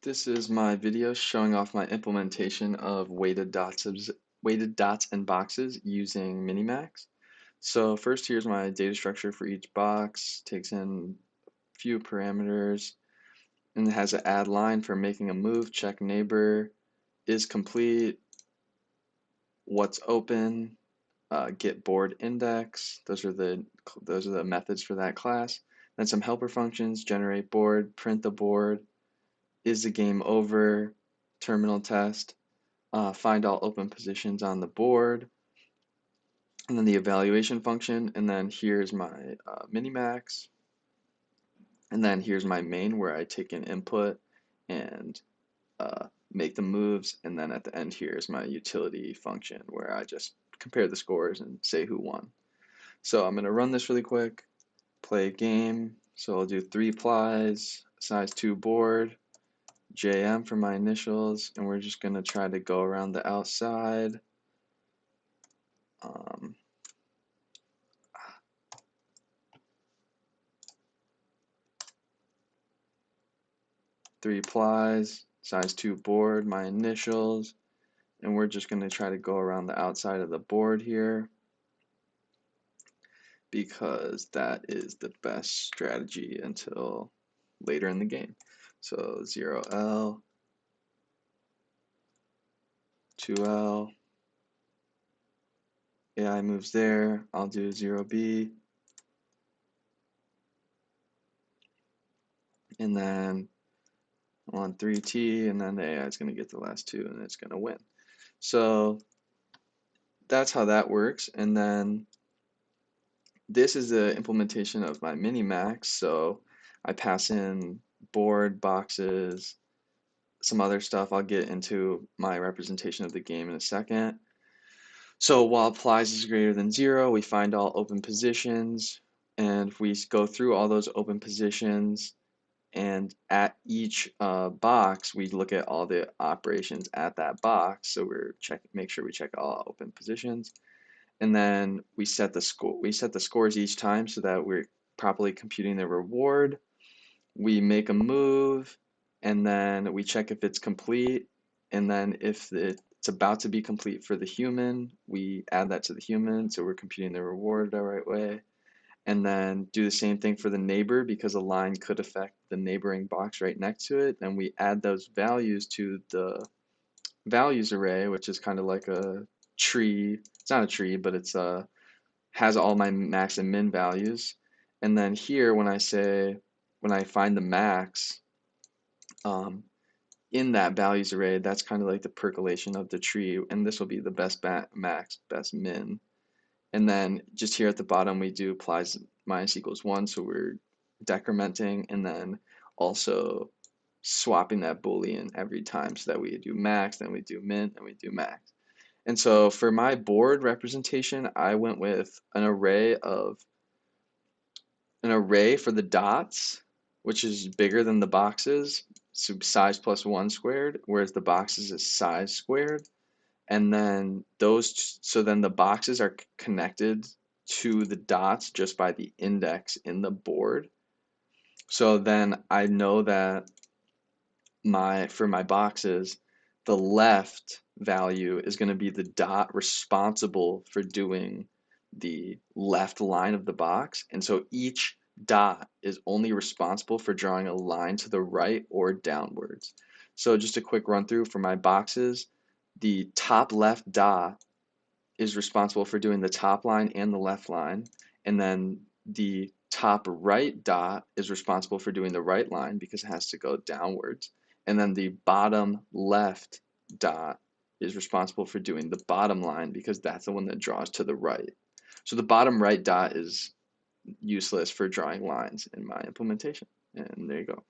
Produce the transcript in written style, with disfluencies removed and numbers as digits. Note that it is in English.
This is my video showing off my implementation of weighted dots and boxes using Minimax. So first, here's my data structure for each box. Takes in a few parameters and it has an add line for making a move, check neighbor, is complete, what's open, get board index. Those are the methods for that class. Then some helper functions: generate board, print the board, is the game over, terminal test, find all open positions on the board, and then the evaluation function. And then here's my Minimax. And then here's my main where I take an input and make the moves. And then at the end, here's my utility function where I just compare the scores and say who won. So I'm going to run this really quick, play a game. So I'll do 3 plies, size 2 board, JM for my initials, and we're just going to try to go around the outside. 3 plies, size 2 board, my initials, and we're just going to try to go around the outside of the board here because that is the best strategy until later in the game. So 0L, 2L, AI moves there, I'll do 0B, and then on 3T, and then the AI is going to get the last 2 and it's going to win. So that's how that works. And then this is the implementation of my Minimax. So I pass in board, boxes, some other stuff. I'll get into my representation of the game in a second. So while plies is greater than 0, we find all open positions. And if we go through all those open positions, and at each box, we look at all the operations at that box. So make sure we check all open positions. And then we set the score. We set the scores each time so that we're properly computing the reward. We make a move, and then we check if it's complete. And then if it's about to be complete for the human, we add that to the human, so we're computing the reward the right way. And then do the same thing for the neighbor because a line could affect the neighboring box right next to it. And we add those values to the values array, which is kind of like a tree. It's not a tree, but it's has all my max and min values. And then here, when I find the max in that values array, that's kind of like the percolation of the tree, and this will be the best max, best min. And then just here at the bottom, we do plies minus equals 1, so we're decrementing, and then also swapping that boolean every time so that we do max, then we do min, and we do max. And so for my board representation, I went with an array for the dots, which is bigger than the boxes, so size plus 1 squared, whereas the boxes is size squared. And then then the boxes are connected to the dots just by the index in the board. So then I know that for my boxes, the left value is going to be the dot responsible for doing the left line of the box. And so each dot is only responsible for drawing a line to the right or downwards. So just a quick run through for my boxes. The top left dot is responsible for doing the top line and the left line, and then the top right dot is responsible for doing the right line because it has to go downwards, and then the bottom left dot is responsible for doing the bottom line because that's the one that draws to the right. So the bottom right dot is useless for drawing lines in my implementation, and there you go.